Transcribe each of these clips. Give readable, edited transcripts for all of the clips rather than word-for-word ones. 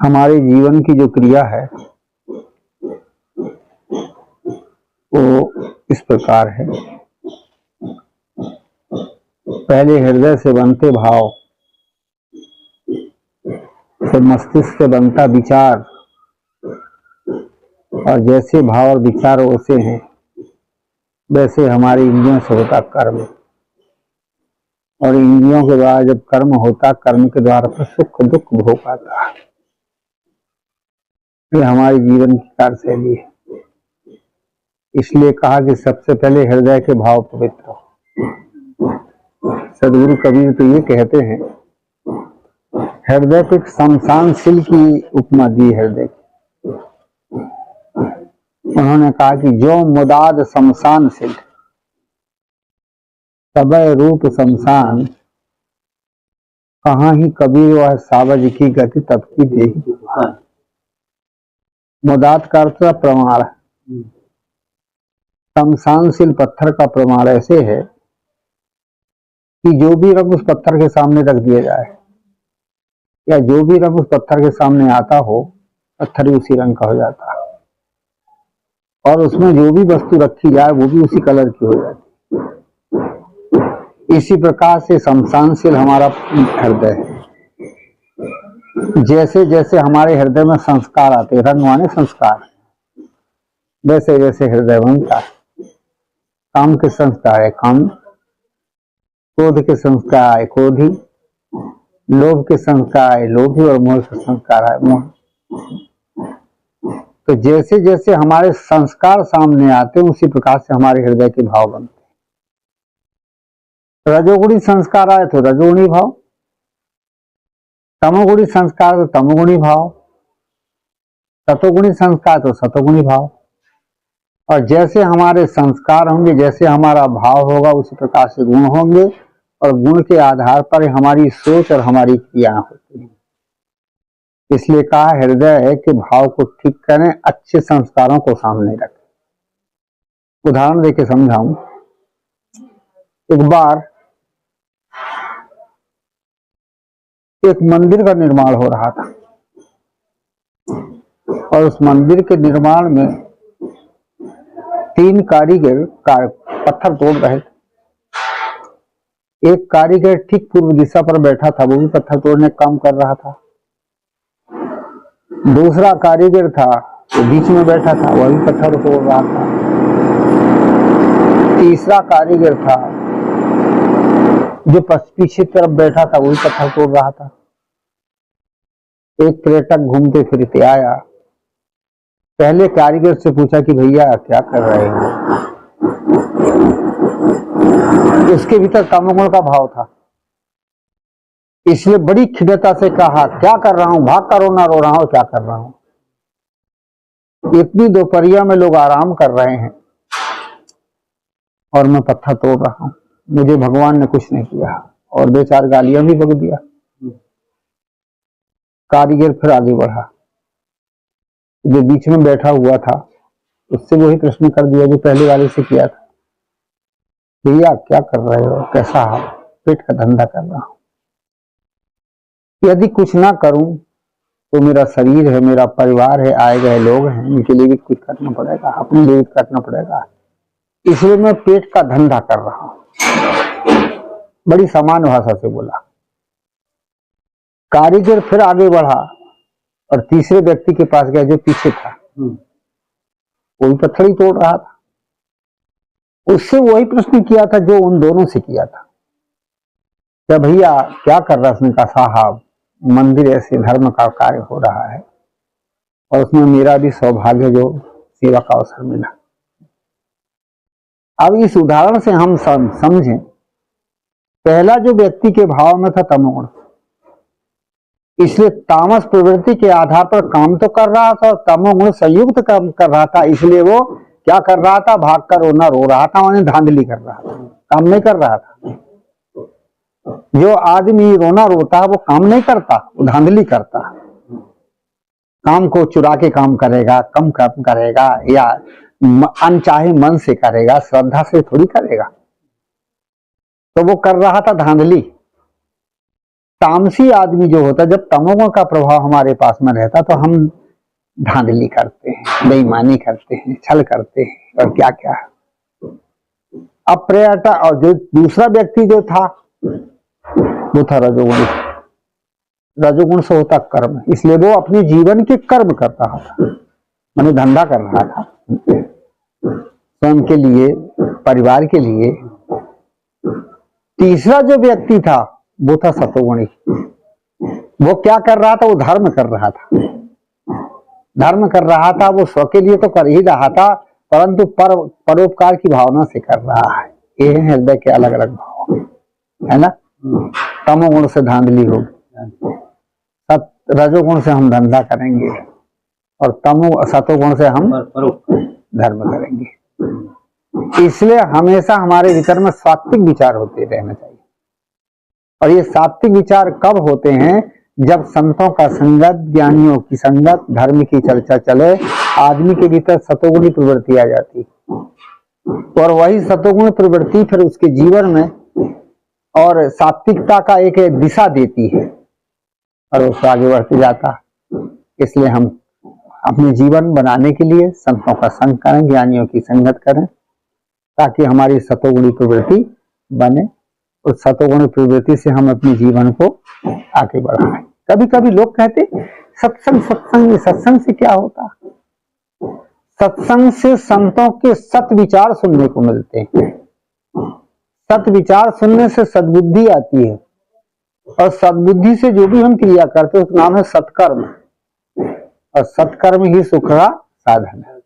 हमारे जीवन की जो क्रिया है वो इस प्रकार है। पहले हृदय से बनते भाव, फिर मस्तिष्क से बनता विचार, और जैसे भाव और विचार वैसे हैं वैसे हमारी इंद्रियों से होता कर्म, और इंद्रियों के द्वारा जब कर्म होता, कर्म के द्वारा फिर सुख दुख भोग पाता है। ये हमारी जीवन की कार्यशैली है। इसलिए कहा कि सबसे पहले हृदय के भाव पवित्र हो। सदगुरु कबीर तो ये कहते हैं, हृदय को एक शमशानशील की उपमा दी। हृदय की उन्होंने कहा कि जो मुदाद शमशानशील, सबय रूप शमशान, कहाँ ही कबीर वह सावज की गति तब की देही। मुदाद का अर्थ प्रमाण, शमशानशील पत्थर का प्रमाण ऐसे है कि जो भी रंग उस पत्थर के सामने रख दिया जाए, या जो भी रंग उस पत्थर के सामने आता हो, पत्थर भी उसी रंग का हो जाता है, और उसमें जो भी वस्तु रखी जाए वो भी उसी कलर की हो जाती है। इसी प्रकार से शमशानशील हमारा हृदय है। जैसे जैसे हमारे हृदय में संस्कार आते, रंग माने संस्कार, वैसे वैसे हृदय बनता है। काम के संस्कार है काम, क्रोध के संस्कार है क्रोधी, लोभ के संस्कार है लोभी, और मोह के संस्कार है मोह। तो जैसे जैसे हमारे संस्कार सामने आते हैं उसी प्रकार से हमारे हृदय के भाव बनते हैं। रजोगुणी संस्कार आए तो रजोगुणी भाव, तमोगुणी संस्कार तो तमोगुणी भाव, सतोगुणी संस्कार तो सतोगुणी भाव। और जैसे हमारे संस्कार होंगे, जैसे हमारा भाव होगा, उसी प्रकार से गुण होंगे, और गुण के आधार पर हमारी सोच और हमारी क्रियाएं होती हैं। इसलिए कहा हृदय है कि भाव को ठीक करें, अच्छे संस्कारों को सामने रखें। उदाहरण देके समझाऊं। एक बार एक मंदिर का निर्माण हो रहा था, और उस मंदिर के निर्माण में 3 कारीगर पत्थर तोड़ रहे थे। एक कारीगर ठीक पूर्व दिशा पर बैठा था, वो भी पत्थर तोड़ने का काम कर रहा था। दूसरा कारीगर था वो बीच में बैठा था, वह भी पत्थर तोड़ रहा था। तीसरा कारीगर था जो पीछे तरफ बैठा था, वो भी पत्थर तोड़ रहा था। एक पर्यटक घूमते फिरते आया, पहले कारीगर से पूछा कि भैया क्या कर रहे हो। उसके भीतर कामगुण का भाव था, इसलिए बड़ी खिन्नता से कहा क्या कर रहा हूं, भाग कर रोना रो रहा हूं, क्या कर रहा हूं। इतनी दोपहरिया में लोग आराम कर रहे हैं और मैं पत्थर तोड़ रहा हूं, मुझे भगवान ने कुछ नहीं किया, और 2-4 गालियां भी बक दिया। कारीगर फिर आगे बढ़ा, जो बीच में बैठा हुआ था उससे वही प्रश्न कर दिया जो पहले वाले से किया था, भैया क्या कर रहे हो, कैसा हाल। पेट का धंधा कर रहा हूं, यदि कुछ ना करूं तो मेरा शरीर है, मेरा परिवार है, आए गए लोग हैं, इनके लिए भी कुछ करना पड़ेगा, अपने लिए भी करना पड़ेगा, इसलिए मैं पेट का धंधा कर रहा हूं। बड़ी सामान्य भाषा से बोला। कारीगर फिर आगे बढ़ा और तीसरे व्यक्ति के पास गया जो पीछे था, वो भी पत्थर ही तोड़ रहा था। उससे वही प्रश्न किया था जो उन दोनों से किया था, क्या भैया क्या कर रहा है। उसने कहा साहब मंदिर ऐसे धर्म का कार्य हो रहा है और उसमें मेरा भी सौभाग्य जो सेवा का अवसर मिला। अब इस उदाहरण से हम समझें, पहला जो व्यक्ति के भाव में था तमोगुण, इसलिए तामस प्रवृत्ति के आधार पर काम तो कर रहा था और तमोगुण संयुक्त काम कर रहा था, इसलिए वो क्या कर रहा था, भाग कर रोना रो रहा था, माने धांधली कर रहा था, काम नहीं कर रहा था। जो आदमी रोना रोता है वो काम नहीं करता, वो धांधली करता। काम को चुरा के काम करेगा, कम काम करेगा, या अनचाहे मन से करेगा, श्रद्धा से थोड़ी करेगा। तो वो कर रहा था धांधली, तामसी आदमी जो होता, जब तमोगुण का प्रभाव हमारे पास में रहता तो हम धांधली करते हैं, बेईमानी करते हैं, छल करते हैं और क्या क्या। अप्रियता, और जो दूसरा व्यक्ति जो था वो था रजोगुण। रजोगुण से होता कर्म, इसलिए वो अपने जीवन के कर्म कर रहा था, माने धंधा कर रहा था स्वयं के लिए, परिवार के लिए। तीसरा जो व्यक्ति था वो था सतोगुणी। वो क्या कर रहा था? वो धर्म कर रहा था, धर्म कर रहा था। वो स्व के लिए तो कर ही रहा था, परंतु परोपकार की भावना से कर रहा है। ये है हृदय के अलग अलग भाव, है ना। तमोगुण से धांधली हो, रजोगुण से हम धंधा करेंगे और सतोगुण से हम धर्म करेंगे। इसलिए हमेशा हमारे भीतर में सात्विक विचार होते रहना चाहिए। और ये सात्विक विचार कब होते हैं? जब संतों का संगत, ज्ञानियों की संगत, धर्म की चर्चा चले, आदमी के भीतर सतोगुणी प्रवृत्ति आ जाती और वही सतोगुणी प्रवृत्ति फिर उसके जीवन में और सात्विकता का एक दिशा देती है और उससे आगे बढ़ते जाता। इसलिए हम अपने जीवन बनाने के लिए संतों का संग करें, ज्ञानियों की संगत करें, ताकि हमारी सतोगुणी प्रवृत्ति बने। उस सतोगुणी प्रवृत्ति से हम अपने जीवन को आगे बढ़ाएं। कभी कभी लोग कहते सत्संग सत्संग, सत्संग से क्या होता? सत्संग से संतों के सत विचार सुनने को मिलते हैं। सत विचार सुनने से सद्बुद्धि आती है और सद्बुद्धि से जो भी हम क्रिया करते हैं उसका नाम है सत्कर्म। और सत्कर्म ही सुख का साधन है।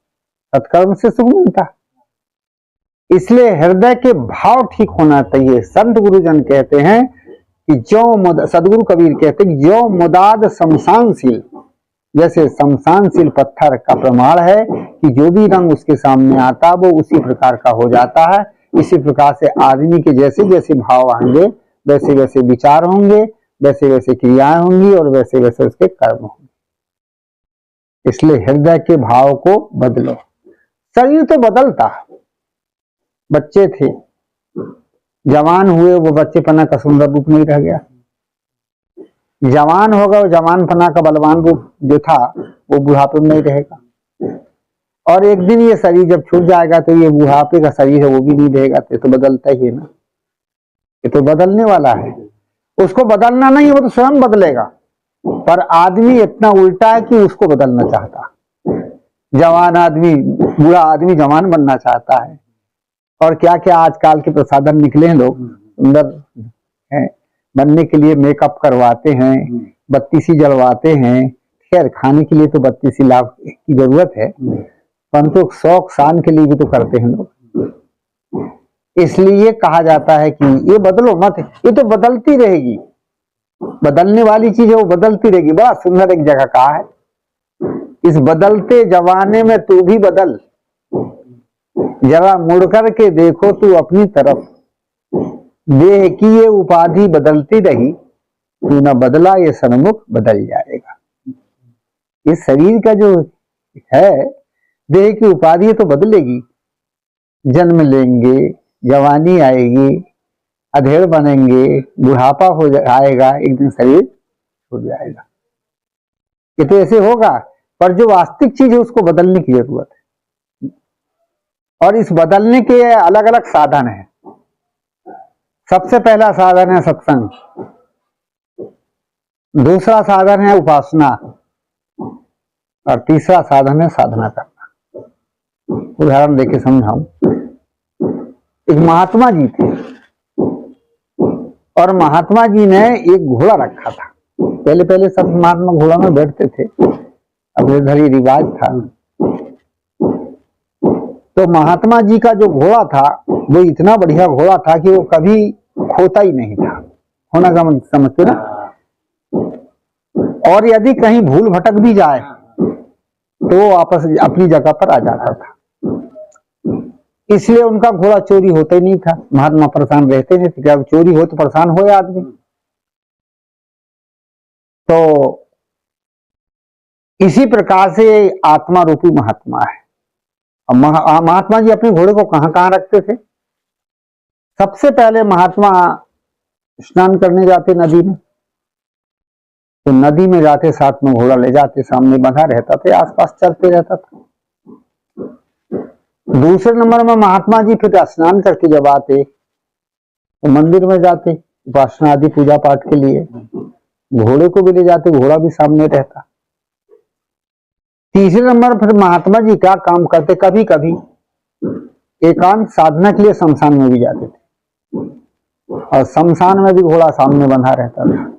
सत्कर्म से सुख मिलता। इसलिए हृदय के भाव ठीक होना चाहिए। संत गुरुजन कहते हैं कि सदगुरु कबीर कहते हैं जो मुदाद शमशानशील, जैसे शमशानशील पत्थर का प्रमाण है कि जो भी रंग उसके सामने आता वो उसी प्रकार का हो जाता है। इसी प्रकार से आदमी के जैसे जैसे भाव आएंगे वैसे वैसे विचार होंगे, वैसे वैसे क्रियाएं होंगी और वैसे वैसे उसके कर्म होंगे। इसलिए हृदय के भाव को बदलो। शरीर तो बदलता, बच्चे थे, जवान हुए, वो बच्चेपना का सुंदर रूप नहीं रह गया। जवान होगा, वो जवानपना का बलवान रूप जो था वो बुढ़ापे में नहीं रहेगा। और एक दिन ये शरीर जब छूट जाएगा तो ये बुढ़ापे का शरीर है वो भी नहीं रहेगा। तो बदलता ही है ना, ये तो बदलने वाला है। उसको बदलना नहीं, वो तो स्वयं बदलेगा। पर आदमी इतना उल्टा है कि उसको बदलना चाहता। जवान आदमी, बूढ़ा आदमी जवान बनना चाहता है। और क्या क्या आजकल के प्रसाधन निकले हैं, लोग सुंदर है बनने के लिए मेकअप करवाते हैं, बत्तीसी जलवाते हैं। खैर खाने के लिए तो बत्तीसी लाभ की जरूरत है, परंतु शौक शान के लिए भी तो करते हैं लोग। इसलिए कहा जाता है कि ये बदलो मत, ये तो बदलती रहेगी। बदलने वाली चीज है, वो बदलती रहेगी। बड़ा सुंदर एक जगह कहा है, इस बदलते जमाने में तू भी बदल, जरा मुड़कर के देखो तू अपनी तरफ, देह की ये उपाधि बदलती रही, तू न बदला ये सन्मुख बदल जाएगा। ये शरीर का जो है, देह की उपाधि तो बदलेगी। जन्म लेंगे, जवानी आएगी, अधेड़ बनेंगे, बुढ़ापा हो आएगा, एक दिन शरीर छूट जाएगा। ये तो ऐसे होगा, पर जो वास्तविक चीज है उसको बदलने की जरूरत है। और इस बदलने के अलग अलग साधन है। सबसे पहला साधन है सत्संग, दूसरा साधन है उपासना और तीसरा साधन है साधना करना। उदाहरण देके समझाऊं। एक महात्मा जी थे और महात्मा जी ने एक घोड़ा रखा था। पहले पहले सब महात्मा घोड़ा में बैठते थे, अब इधर ही रिवाज था। तो महात्मा जी का जो घोड़ा था वो इतना बढ़िया घोड़ा था कि वो कभी खोता ही नहीं था। होना समझते ना। और यदि कहीं भूल भटक भी जाए तो वो वापस अपनी जगह पर आ जाता था। इसलिए उनका घोड़ा चोरी होता ही नहीं था। महात्मा परेशान रहते नहीं थे, क्या चोरी हो तो परेशान हो आदमी। तो इसी प्रकार से आत्मा रूपी महात्मा है। महात्मा जी अपने घोड़े को कहां कहां रखते थे? सबसे पहले महात्मा स्नान करने जाते नदी में, तो नदी में जाते साथ में घोड़ा ले जाते, सामने बंधा रहता था, आसपास चलते रहता था। दूसरे नंबर में महात्मा जी फिर स्नान करके जब आते तो मंदिर में जाते उपासना आदि पूजा पाठ के लिए, घोड़े को भी ले जाते, घोड़ा भी सामने रहता। तीसरे नंबर फिर महात्मा जी क्या काम करते, कभी कभी एकांत साधना के लिए शमशान में भी जाते थे, और शमशान में भी घोड़ा सामने बंधा रहता था।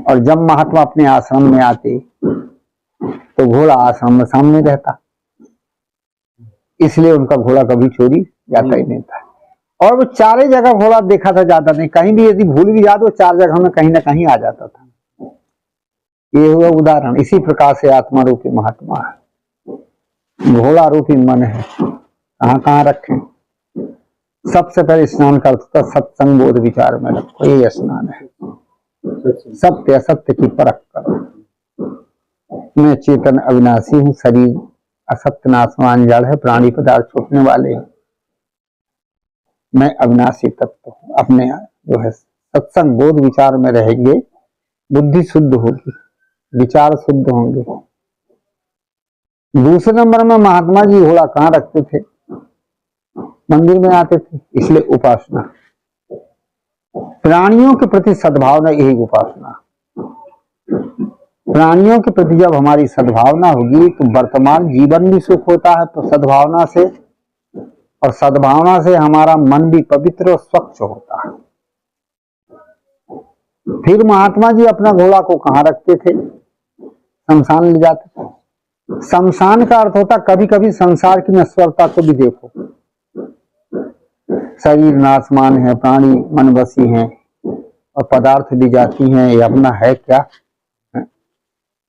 और जब महात्मा अपने आश्रम में आते तो घोड़ा आश्रम में सामने रहता, इसलिए उनका घोड़ा कभी चोरी जाता ही नहीं था। और वो चारे जगह घोड़ा देखा था, जाता नहीं, कहीं भी यदि भूल भी जाते तो 4 जगह में कहीं ना कहीं आ जाता था। ये हुआ उदाहरण। इसी प्रकार से आत्मा रूपी महात्मा है, घोड़ा रूपी मन है, कहाँ कहाँ रखें। सबसे पहले स्नान करता था सत्संग बोध विचार में रखो, ये स्नान है। सत्य असत्य की परख करो। मैं चेतन अविनाशी हूँ, शरीर असत्य नाशवान जड़ है, प्राणी पदार्थ छूटने वाले हैं, मैं अविनाशी तत्व हूँ। अपने जो है सत्संग बोध विचार में रहेंगे, बुद्धि शुद्ध होगी, विचार शुद्ध होंगे। दूसरे नंबर में महात्मा जी घोड़ा कहाँ रखते थे, मंदिर में आते थे, इसलिए उपासना, प्राणियों के प्रति सद्भावना, यही उपासना। प्राणियों के प्रति जब हमारी सद्भावना होगी तो वर्तमान जीवन भी सुख होता है, तो सद्भावना से, और सद्भावना से हमारा मन भी पवित्र और स्वच्छ होता है। फिर महात्मा जी अपना घोड़ा को कहाँ रखते थे, शमशान ले जाते थे। शमशान का अर्थ होता कभी कभी संसार की नश्वरता को भी देखो, शरीर नाशमान है, प्राणी मनवसी हैं, और पदार्थ भी जाती हैं, ये अपना है क्या।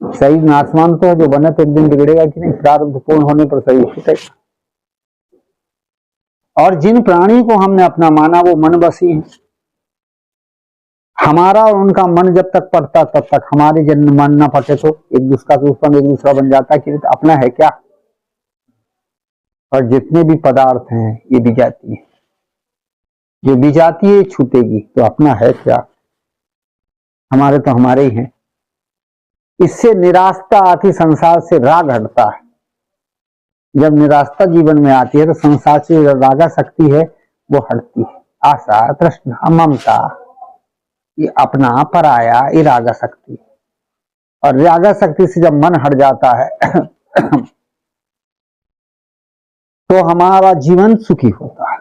शरीर नाशमान तो है, जो बने तो एक दिन बिगड़ेगा कि नहीं, प्रारब्ध पूर्ण होने पर शरीर छूटेगा। और जिन प्राणी को हमने अपना माना वो मनवसी है, हमारा और उनका मन जब तक पड़ता तब तक, हमारे जन्म मन न पटे तो एक दूसरा के ऊपर एक दूसरा बन जाता है कि अपना है क्या। और जितने भी पदार्थ हैं ये विजाती है, जो विजाती है छूटेगी, तो अपना है क्या, हमारे तो हमारे ही हैं। इससे निराशा आती, संसार से राग हटता है। जब निराशा जीवन में आती है तो संसार से रागा शक्ति है वो हटती है। आशा, तृष्णा, ममता, ये अपना पराया, ये रागा शक्ति। और रागा शक्ति से जब मन हट जाता है तो हमारा जीवन सुखी होता है।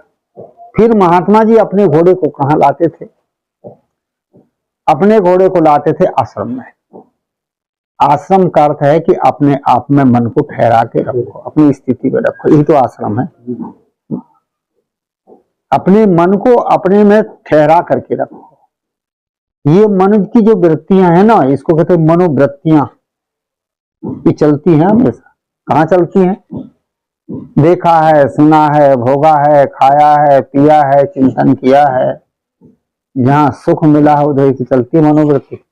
फिर महात्मा जी अपने घोड़े को कहाँ लाते थे, अपने घोड़े को लाते थे आश्रम में। आश्रम का अर्थ है कि अपने आप में मन को ठहरा के रखो, अपनी स्थिति में रखो, यही तो आश्रम है। अपने मन को अपने में ठहरा करके रखो। ये मन की जो वृत्तियां हैं ना, इसको कहते हैं मनोवृत्तियां, ये चलती हैं हमेशा। कहाँ चलती हैं, देखा है, सुना है, भोगा है, खाया है, पिया है, चिंतन किया है, जहां सुख मिला है उधर से चलती है मनोवृत्ति।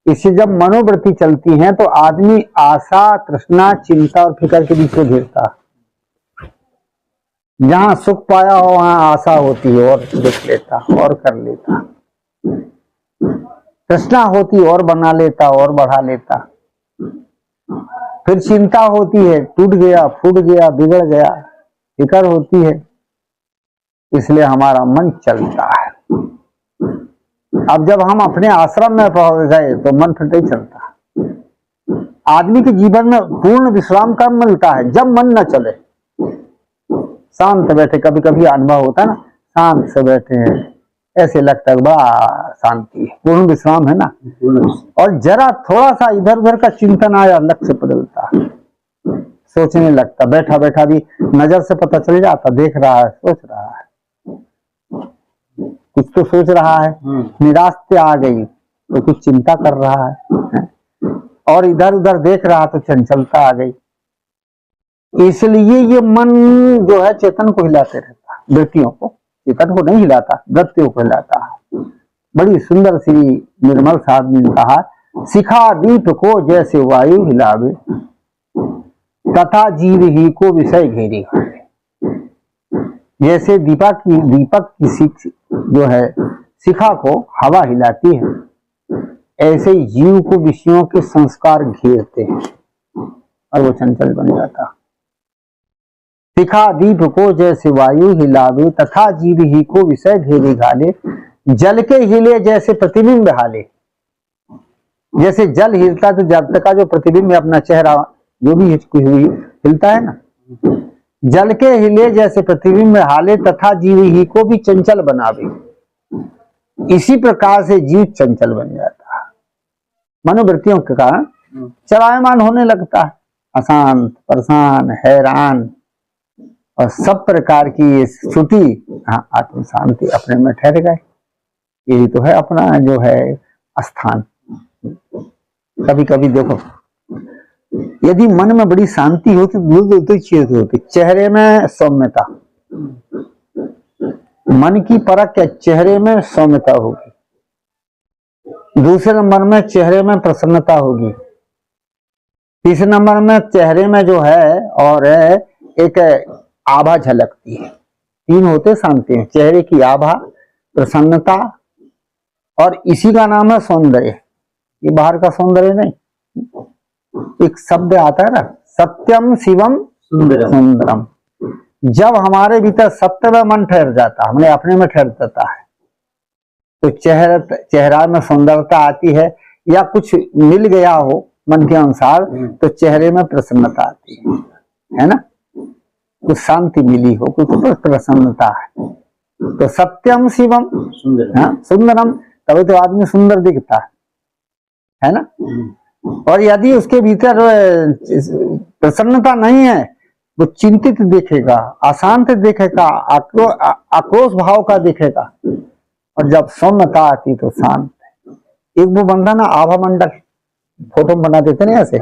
इससे जब मनोवृत्ति चलती है तो आदमी आशा, तृष्णा, चिंता और फिक्र के बीच में घिरता है। जहां सुख पाया हो वहां आशा होती है और देख लेता और कर लेता, तृष्णा होती और बना लेता और बढ़ा लेता। फिर चिंता होती है, टूट गया, फूट गया, बिगड़ गया, फिक्र होती है, इसलिए हमारा मन चलता है। अब जब हम अपने आश्रम में पहुंच गए तो मन फिर नहीं चलता। आदमी के जीवन में पूर्ण विश्राम कब मिलता है, जब मन न चले, शांत बैठे। कभी कभी अनुभव होता है ना, शांत से बैठे हैं, ऐसे लगता है बड़ा शांति है, पूर्ण विश्राम है ना। और जरा थोड़ा सा इधर उधर का चिंतन आया, लक्ष्य बदलता, सोचने लगता, बैठा बैठा भी नजर से पता चल जाता, देख रहा है, सोच रहा है, कुछ तो सोच रहा है। निराशा आ गई तो कुछ चिंता कर रहा है, और इधर उधर देख रहा तो चंचलता आ गई। इसलिए ये मन जो है चेतन को हिलाते रहता है, वृत्तियों को, चेतन को नहीं हिलाता, वृत्तियों को हिलाता है। बड़ी सुंदर सी निर्मल साहब ने कहा, शिखा दीप को जैसे वायु हिलावे, तथा जीव ही को विषय घेरी। जैसे दीपक की जो है शिखा को हवा हिलाती है, ऐसे ही जीव को विषयों के संस्कार घेरते हैं और वो चंचल बन जाता। शिखा दीप को जैसे वायु हिलावे, तथा जीव ही को विषय घेरे घाले। जल के हिले जैसे प्रतिबिंब हाले। जैसे जल हिलता तो जल का जो प्रतिबिंब अपना चेहरा जो भी हिलता है ना, जल के हिले जैसे प्रतिबिंब हाले, तथा जीव ही को भी चंचल बनावे। इसी प्रकार से जीव चंचल बन जाता है, मनोवृत्तियों के कारण चलायमान होने लगता है, अशांत, परेशान, हैरान और सब प्रकार की ये छुट्टी। हाँ, आत्म शांति अपने में ठहर गए। यही तो है अपना जो है स्थान। कभी कभी देखो, यदि मन में बड़ी शांति होती तो चीज होती, चेहरे में सौम्यता, मन की परख क्या, चेहरे में सौम्यता होगी। दूसरे नंबर में चेहरे में प्रसन्नता होगी। तीसरे नंबर में चेहरे में जो है और एक आभा झलकती है। तीन होते शांति में, चेहरे की आभा, प्रसन्नता और इसी का नाम है सौंदर्य। ये बाहर का सौंदर्य नहीं, एक शब्द आता है ना, सत्यम शिवम सुंदरम। जब हमारे भीतर सत्य में मन ठहर जाता, हमने अपने में ठहर जाता है, तो चेहरा में सुंदरता आती है। या कुछ मिल गया हो मन के अनुसार तो चेहरे में प्रसन्नता आती है ना, कुछ शांति मिली हो, कुछ प्रसन्नता है। तो सत्यम शिवम सुंदरम, तभी तो आदमी सुंदर दिखता है ना। और यदि उसके भीतर प्रसन्नता नहीं है, वो चिंतित दिखेगा, अशांत दिखेगा, आक्रोश भाव का दिखेगा। और जब सौम्यता आती तो शांत। एक वो बंधा ना आभा मंडल फोटो बना देते ना ऐसे,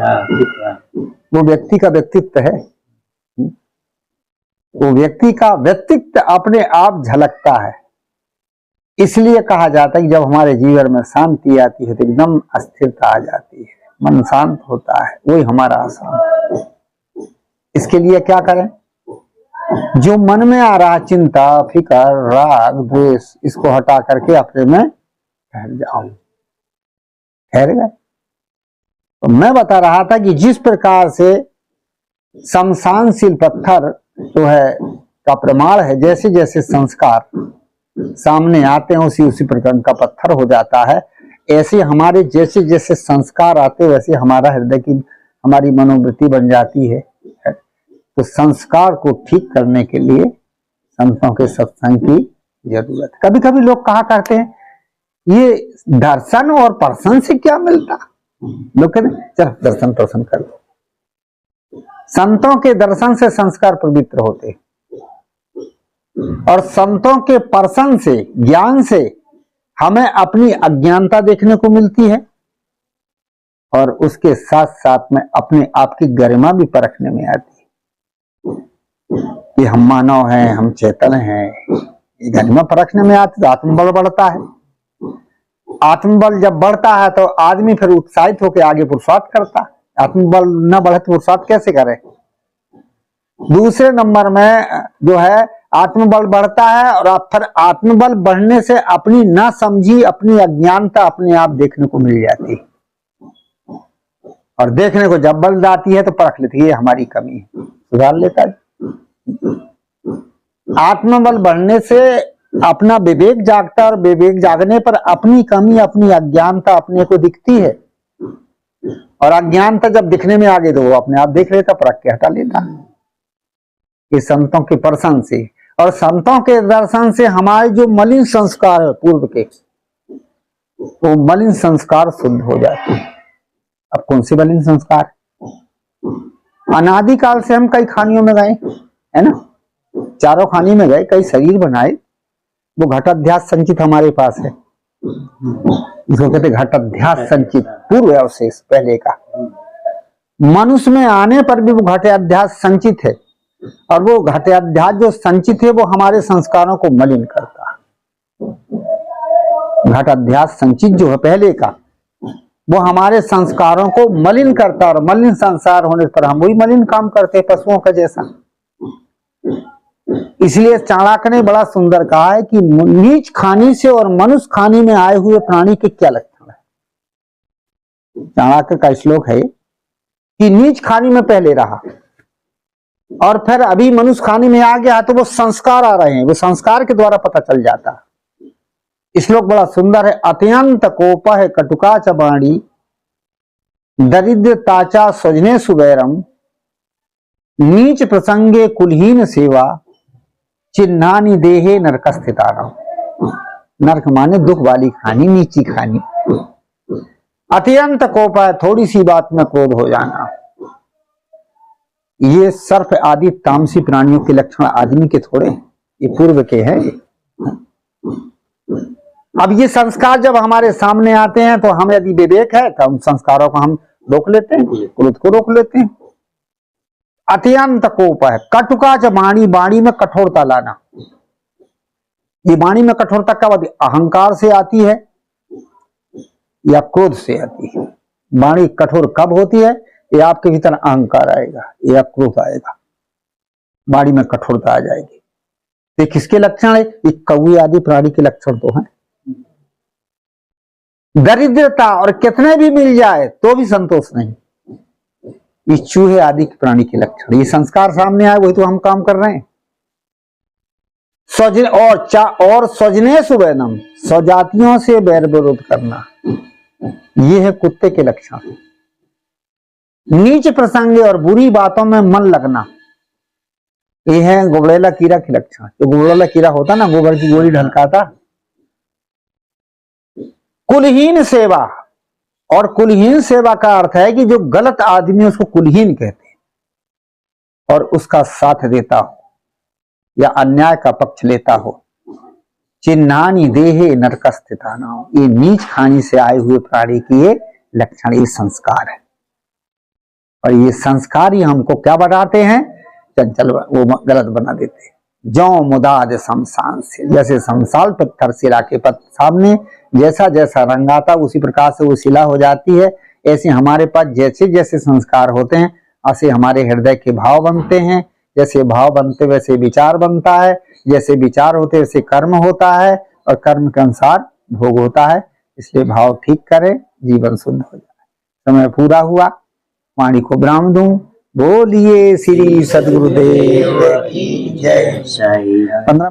वो व्यक्ति का व्यक्तित्व है। वो व्यक्ति का व्यक्तित्व अपने आप झलकता है। इसलिए कहा जाता है कि जब हमारे जीवन में शांति आती है तो एकदम अस्थिरता आ जाती है, मन शांत होता है, वही हमारा आसान। इसके लिए क्या करें, जो मन में आ रहा चिंता, फिकर, राग, द्वेष, इसको हटा करके अपने में ठहर जाओ। ठहर गए। तो मैं बता रहा था कि जिस प्रकार से शमशानशील पत्थर जो है का प्रमाण है, जैसे जैसे संस्कार सामने आते हैं उसी प्रकार का पत्थर हो जाता है। ऐसे हमारे जैसे जैसे संस्कार आते वैसे हमारा हृदय की, हमारी मनोवृत्ति बन जाती है। तो संस्कार को ठीक करने के लिए संतों के सत्संग की जरूरत है। कभी कभी लोग कहा करते हैं ये दर्शन और प्रसन्न से क्या मिलता, लोग कहते हैं चल दर्शन प्रसन्न कर लो। संतों के दर्शन से संस्कार पवित्र होते और संतों के प्रसन्न से, ज्ञान से हमें अपनी अज्ञानता देखने को मिलती है और उसके साथ साथ में अपने आप की गरिमा भी परखने में आती है कि हम मानव हैं, हम चेतन हैं। ये गरिमा परखने में आती तो आत्मबल बढ़ता है। आत्मबल जब बढ़ता है तो आदमी फिर उत्साहित होकर आगे पुरुषार्थ करता है। आत्मबल न बढ़े तो पुरुषार्थ कैसे करे। दूसरे नंबर में जो है आत्मबल बढ़ता है और फिर आत्मबल बढ़ने से अपनी ना समझी, अपनी अज्ञानता अपने आप देखने को मिल जाती है। और देखने को जब बल जाती है तो परख लेती है हमारी कमी है, सुधार लेता है। आत्मबल बढ़ने से अपना विवेक जागता है और विवेक जागने पर अपनी कमी, अपनी अज्ञानता अपने को दिखती है। और अज्ञानता जब दिखने में आगे तो वो अपने आप देख लेता, परख के हटा लेता। ये संतों के प्रसन्न से और संतों के दर्शन से हमारे जो मलिन संस्कार है पूर्व के, वो मलिन संस्कार शुद्ध हो जाते हैं। अब कौन से मलिन संस्कार, अनादिकाल से हम कई खानियों में गए है ना, चारों खानी में गए, कई शरीर बनाए, वो घटाध्यास संचित हमारे पास है। इसको कहते घटाध्यास संचित, पूर्व अवशेष पहले का। मनुष्य में आने पर भी वो घटाध्यास संचित है और वो घटाध्यास जो संचित है वो हमारे संस्कारों को मलिन करता है। घटाध्यास संचित जो है पहले का, वो हमारे संस्कारों को मलिन करता है और मलिन संसार होने पर हम वही मलिन काम करते हैं, पशुओं का जैसा। इसलिए चाणक्य ने बड़ा सुंदर कहा है कि नीच खानी से और मनुष्य खानी में आए हुए प्राणी के क्या लक्षण है। चाणक्य का श्लोक है कि नीच खानी में पहले रहा और फिर अभी मनुष्य खानी में आ गया तो वो संस्कार आ रहे हैं, वो संस्कार के द्वारा पता चल जाता। श्लोक बड़ा सुंदर है। अत्यंत कोप है कटुका च वाणी, दरिद्रताचा स्वजने सुवैरम, नीच प्रसंगे कुलहीन सेवा, चिन्हानी देहे नरकस्थितारम। नरक माने दुख वाली खानी, नीची खानी। अत्यंत कोप है, थोड़ी सी बात में क्रोध हो जाना। ये सर्प आदि तामसी प्राणियों के लक्षण आदमी के थोड़े, ये पूर्व के हैं। अब ये संस्कार जब हमारे सामने आते हैं तो हम यदि विवेक है तो उन संस्कारों को हम रोक लेते हैं, क्रोध को रोक लेते हैं। अत्यंत कोप है, कटुका च वाणी, वाणी में कठोरता लाना। ये वाणी में कठोरता कब आती? अहंकार से आती है या क्रोध से आती है। वाणी कठोर कब होती है? ये आपके भीतर अहंकार आएगा या क्रोध आएगा, वाणी में कठोरता आ जाएगी। ये किसके लक्षण है? ये कौवे आदि प्राणी के लक्षण तो हैं। दरिद्रता, और कितने भी मिल जाए तो भी संतोष नहीं, ये चूहे आदि के प्राणी के लक्षण। ये संस्कार सामने आए वही तो हम काम कर रहे हैं। स्वजन और स्वजने सुवैनम, स्वजातियों से बैर विरोध करना, ये है कुत्ते के लक्षण। नीच प्रसंगे और बुरी बातों में मन लगना, ये है गुबड़ेला कीड़ा के लक्षण। जो गुबड़ेला कीड़ा होता ना, गोबर की गोली ढलकाता। कुलहीन सेवा, और कुलहीन सेवा का अर्थ है कि जो गलत आदमी उसको कुलहीन कहते हैं और उसका साथ देता हो या अन्याय का पक्ष लेता हो। चिन्हानी देहे नरकस्थिताना, ये नीच खानी से आए हुए प्राणी की ये लक्षण, ये संस्कार है। और ये संस्कार ही हमको क्या बनाते हैं? चंचल, वो गलत बना देते हैं। जौ मुदाद शमशान से, जैसे शमशान पत्थर शिला के सामने जैसा जैसा रंग आता उसी प्रकार से वो शिला हो जाती है। ऐसे हमारे पास जैसे जैसे संस्कार होते हैं ऐसे हमारे हृदय के भाव बनते हैं। जैसे भाव बनते वैसे विचार बनता है, जैसे विचार होते वैसे कर्म होता है और कर्म के अनुसार भोग होता है। इसलिए भाव ठीक करें, जीवन शुद्ध हो जाए। समय पूरा हुआ, वाणी को विराम दूं। बोलिए श्री सद्गुरुदेव की जय। 15